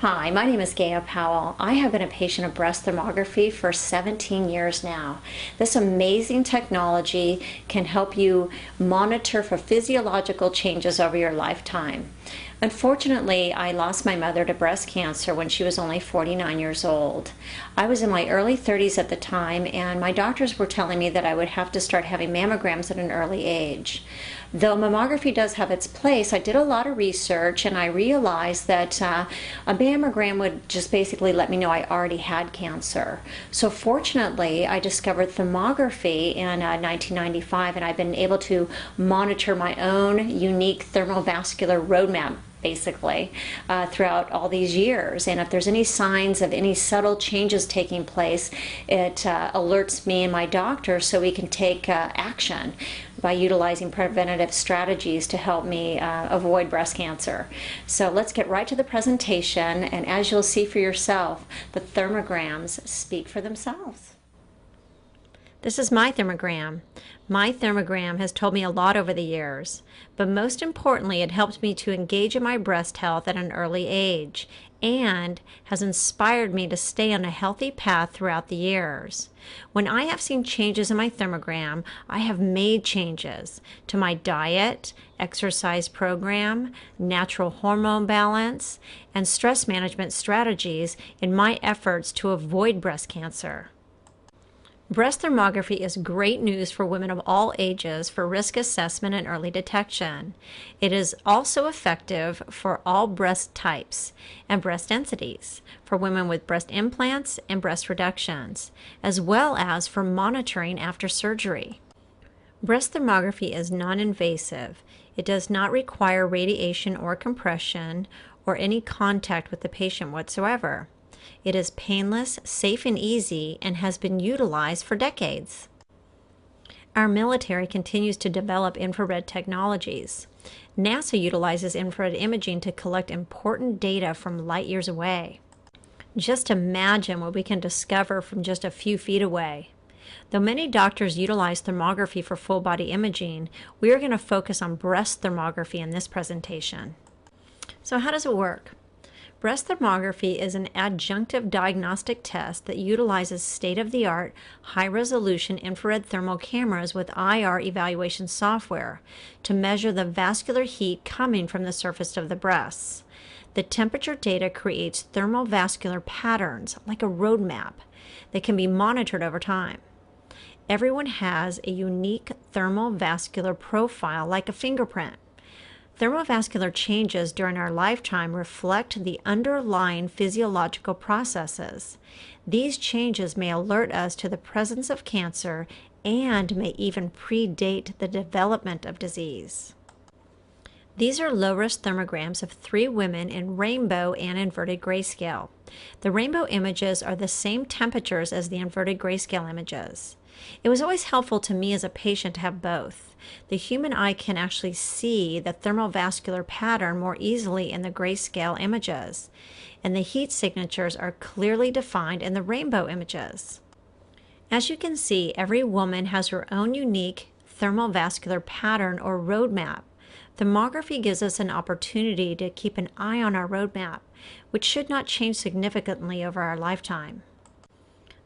Hi, my name is Gaea Powell. I have been a patient of breast thermography for 17 years now. This amazing technology can help you monitor for physiological changes over your lifetime. Unfortunately, I lost my mother to breast cancer when she was only 49 years old. I was in my early 30s at the time, and my doctors were telling me that I would have to start having mammograms at an early age. Though mammography does have its place, I did a lot of research and I realized that a mammogram would just basically let me know I already had cancer. So fortunately, I discovered thermography in 1995, and I've been able to monitor my own unique thermovascular roadmap basically throughout all these years. And if there's any signs of any subtle changes taking place, it alerts me and my doctor so we can take action by utilizing preventative strategies to help me avoid breast cancer. So let's get right to the presentation, and as you'll see for yourself, the thermograms speak for themselves. This is my thermogram. My thermogram has told me a lot over the years, but most importantly, it helped me to engage in my breast health at an early age and has inspired me to stay on a healthy path throughout the years. When I have seen changes in my thermogram, I have made changes to my diet, exercise program, natural hormone balance, and stress management strategies in my efforts to avoid breast cancer. Breast thermography is great news for women of all ages for risk assessment and early detection. It is also effective for all breast types and breast densities, for women with breast implants and breast reductions, as well as for monitoring after surgery. Breast thermography is non-invasive. It does not require radiation or compression or any contact with the patient whatsoever. It is painless, safe, and easy, and has been utilized for decades. Our military continues to develop infrared technologies. NASA utilizes infrared imaging to collect important data from light years away. Just imagine what we can discover from just a few feet away. Though many doctors utilize thermography for full-body imaging, we are going to focus on breast thermography in this presentation. So how does it work? Breast thermography is an adjunctive diagnostic test that utilizes state-of-the-art, high-resolution infrared thermal cameras with IR evaluation software to measure the vascular heat coming from the surface of the breasts. The temperature data creates thermovascular patterns, like a roadmap, that can be monitored over time. Everyone has a unique thermovascular profile, like a fingerprint. Thermovascular changes during our lifetime reflect the underlying physiological processes. These changes may alert us to the presence of cancer and may even predate the development of disease. These are low-risk thermograms of 3 women in rainbow and inverted grayscale. The rainbow images are the same temperatures as the inverted grayscale images. It was always helpful to me as a patient to have both. The human eye can actually see the thermovascular pattern more easily in the grayscale images, and the heat signatures are clearly defined in the rainbow images. As you can see, every woman has her own unique thermovascular pattern or roadmap. Thermography gives us an opportunity to keep an eye on our roadmap, which should not change significantly over our lifetime.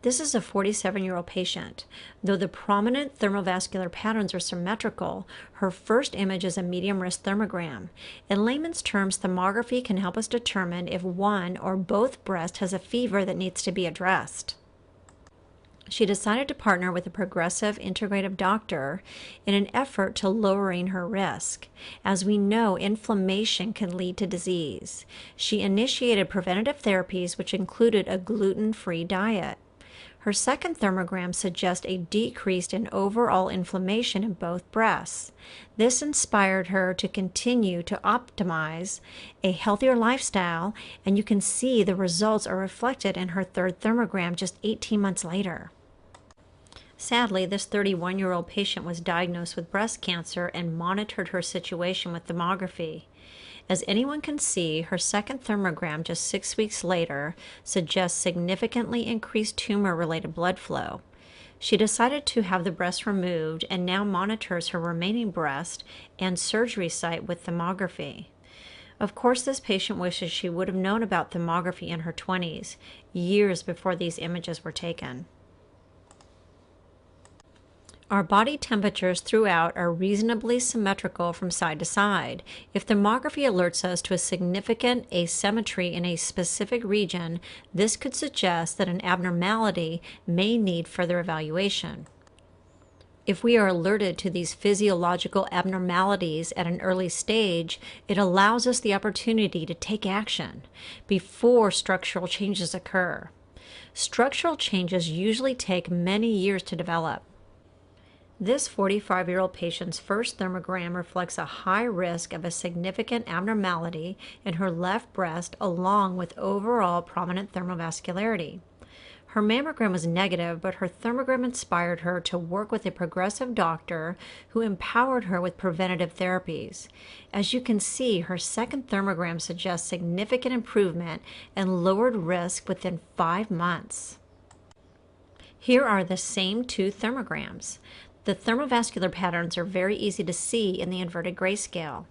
This is a 47-year-old patient. Though the prominent thermovascular patterns are symmetrical, her first image is a medium-risk thermogram. In layman's terms, thermography can help us determine if one or both breasts has a fever that needs to be addressed. She decided to partner with a progressive integrative doctor in an effort to lowering her risk. As we know, inflammation can lead to disease. She initiated preventative therapies, which included a gluten-free diet. Her second thermogram suggests a decrease in overall inflammation in both breasts. This inspired her to continue to optimize a healthier lifestyle, and you can see the results are reflected in her third thermogram just 18 months later. Sadly, this 31-year-old patient was diagnosed with breast cancer and monitored her situation with thermography. As anyone can see, her second thermogram just 6 weeks later suggests significantly increased tumor-related blood flow. She decided to have the breast removed and now monitors her remaining breast and surgery site with thermography. Of course, this patient wishes she would have known about thermography in her 20s, years before these images were taken. Our body temperatures throughout are reasonably symmetrical from side to side. If thermography alerts us to a significant asymmetry in a specific region, this could suggest that an abnormality may need further evaluation. If we are alerted to these physiological abnormalities at an early stage, it allows us the opportunity to take action before structural changes occur. Structural changes usually take many years to develop. This 45-year-old patient's first thermogram reflects a high risk of a significant abnormality in her left breast along with overall prominent thermovascularity. Her mammogram was negative, but her thermogram inspired her to work with a progressive doctor who empowered her with preventative therapies. As you can see, her second thermogram suggests significant improvement and lowered risk within 5 months. Here are the same two thermograms. The thermovascular patterns are very easy to see in the inverted grayscale.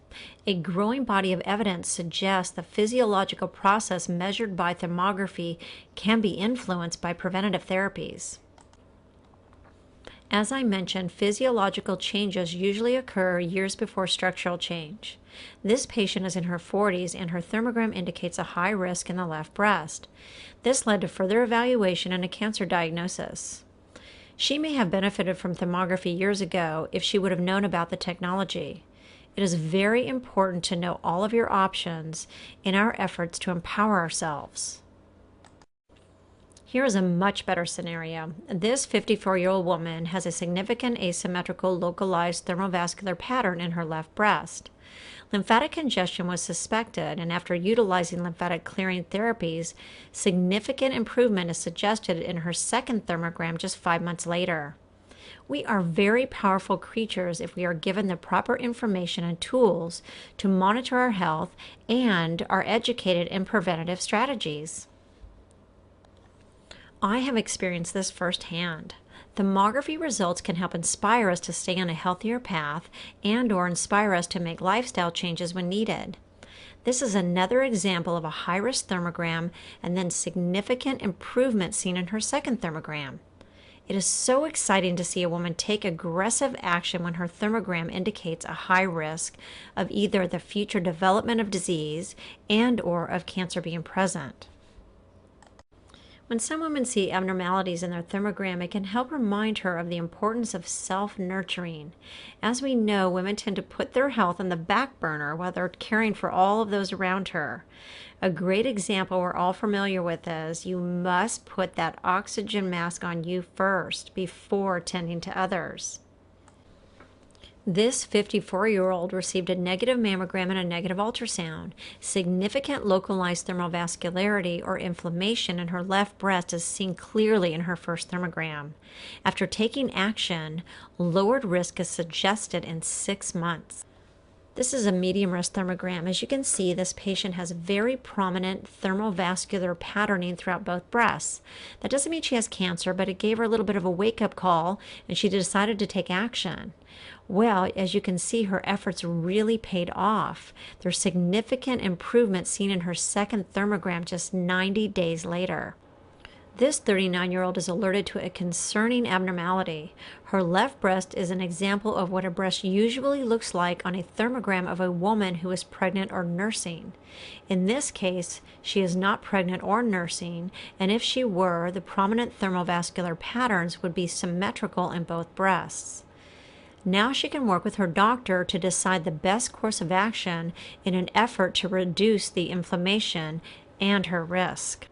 A growing body of evidence suggests the physiological process measured by thermography can be influenced by preventative therapies. As I mentioned, physiological changes usually occur years before structural change. This patient is in her 40s and her thermogram indicates a high risk in the left breast. This led to further evaluation and a cancer diagnosis. She may have benefited from thermography years ago if she would have known about the technology. It is very important to know all of your options in our efforts to empower ourselves. Here is a much better scenario. This 54-year-old woman has a significant asymmetrical localized thermovascular pattern in her left breast. Lymphatic congestion was suspected, and after utilizing lymphatic clearing therapies, significant improvement is suggested in her second thermogram just 5 months later. We are very powerful creatures if we are given the proper information and tools to monitor our health and are educated in preventative strategies. I have experienced this firsthand. Thermography results can help inspire us to stay on a healthier path and/or inspire us to make lifestyle changes when needed. This is another example of a high-risk thermogram and then significant improvement seen in her second thermogram. It is so exciting to see a woman take aggressive action when her thermogram indicates a high risk of either the future development of disease and/or of cancer being present. When some women see abnormalities in their thermogram, it can help remind her of the importance of self-nurturing. As we know, women tend to put their health on the back burner while they're caring for all of those around her. A great example we're all familiar with is you must put that oxygen mask on you first before tending to others. This 54-year-old received a negative mammogram and a negative ultrasound. Significant localized thermovascularity or inflammation in her left breast is seen clearly in her first thermogram. After taking action, lowered risk is suggested in 6 months. This is a medium risk thermogram. As you can see, this patient has very prominent thermovascular patterning throughout both breasts. That doesn't mean she has cancer, but it gave her a little bit of a wake-up call, and she decided to take action. Well, as you can see, her efforts really paid off. There's significant improvement seen in her second thermogram just 90 days later. This 39-year-old is alerted to a concerning abnormality. Her left breast is an example of what a breast usually looks like on a thermogram of a woman who is pregnant or nursing. In this case, she is not pregnant or nursing, and if she were, the prominent thermovascular patterns would be symmetrical in both breasts. Now she can work with her doctor to decide the best course of action in an effort to reduce the inflammation and her risk.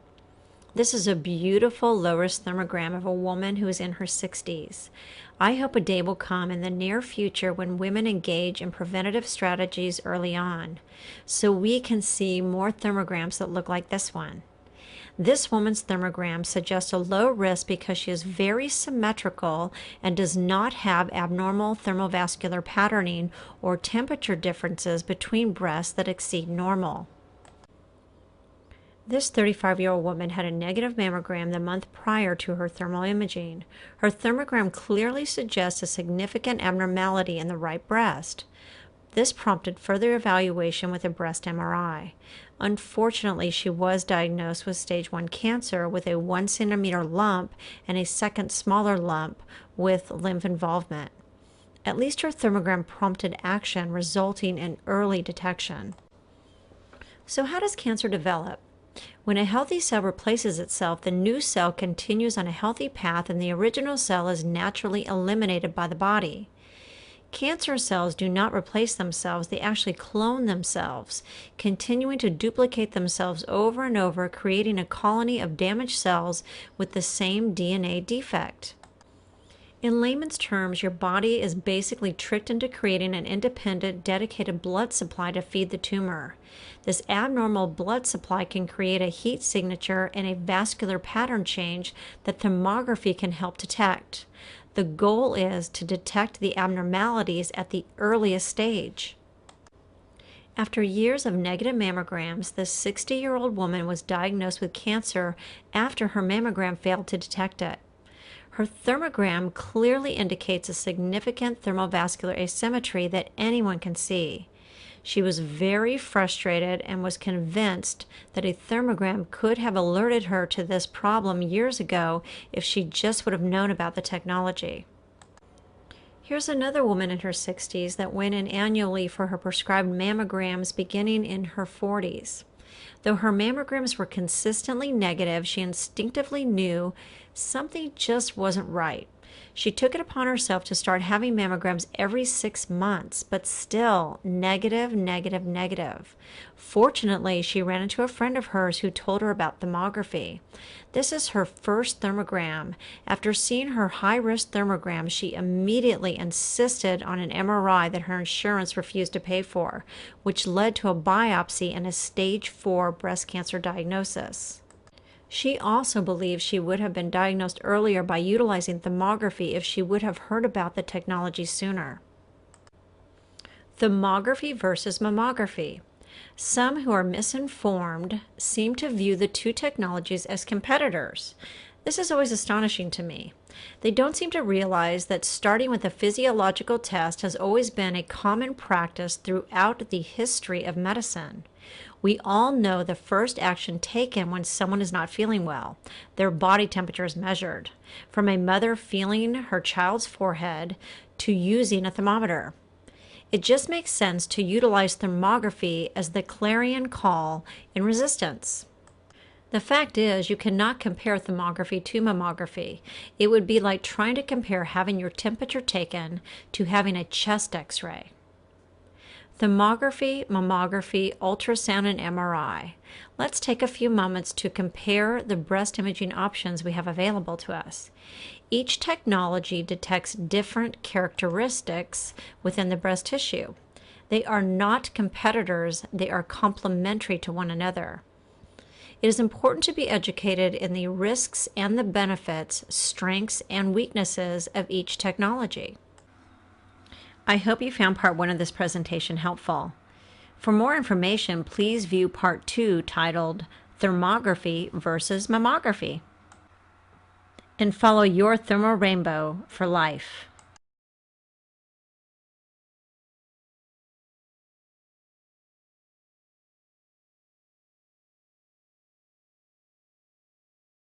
This is a beautiful low-risk thermogram of a woman who is in her 60s. I hope a day will come in the near future when women engage in preventative strategies early on, so we can see more thermograms that look like this one. This woman's thermogram suggests a low risk because she is very symmetrical and does not have abnormal thermovascular patterning or temperature differences between breasts that exceed normal. This 35-year-old woman had a negative mammogram the month prior to her thermal imaging. Her thermogram clearly suggests a significant abnormality in the right breast. This prompted further evaluation with a breast MRI. Unfortunately, she was diagnosed with stage 1 cancer with a 1 centimeter lump and a second smaller lump with lymph involvement. At least her thermogram prompted action, resulting in early detection. So how does cancer develop? When a healthy cell replaces itself, the new cell continues on a healthy path and the original cell is naturally eliminated by the body. Cancer cells do not replace themselves, they actually clone themselves, continuing to duplicate themselves over and over, creating a colony of damaged cells with the same DNA defect. In layman's terms, your body is basically tricked into creating an independent, dedicated blood supply to feed the tumor. This abnormal blood supply can create a heat signature and a vascular pattern change that thermography can help detect. The goal is to detect the abnormalities at the earliest stage. After years of negative mammograms, this 60-year-old woman was diagnosed with cancer after her mammogram failed to detect it. Her thermogram clearly indicates a significant thermovascular asymmetry that anyone can see. She was very frustrated and was convinced that a thermogram could have alerted her to this problem years ago if she just would have known about the technology. Here's another woman in her 60s that went in annually for her prescribed mammograms beginning in her 40s. Though her mammograms were consistently negative, she instinctively knew something just wasn't right. She took it upon herself to start having mammograms every 6 months, but still negative, negative, negative. Fortunately, she ran into a friend of hers who told her about thermography. This is her first thermogram. After seeing her high-risk thermogram, she immediately insisted on an MRI that her insurance refused to pay for, which led to a biopsy and a stage 4 breast cancer diagnosis. She also believes she would have been diagnosed earlier by utilizing thermography if she would have heard about the technology sooner. Thermography versus mammography. Some who are misinformed seem to view the two technologies as competitors. This is always astonishing to me. They don't seem to realize that starting with a physiological test has always been a common practice throughout the history of medicine. We all know the first action taken when someone is not feeling well. Their body temperature is measured, from a mother feeling her child's forehead to using a thermometer. It just makes sense to utilize thermography as the clarion call in resistance. The fact is, you cannot compare thermography to mammography. It would be like trying to compare having your temperature taken to having a chest x-ray. Thermography, mammography, ultrasound, and MRI. Let's take a few moments to compare the breast imaging options we have available to us. Each technology detects different characteristics within the breast tissue. They are not competitors, they are complementary to one another. It is important to be educated in the risks and the benefits, strengths and weaknesses of each technology. I hope you found part 1 of this presentation helpful. For more information, please view part 2 titled Thermography versus Mammography. And follow your thermal rainbow for life.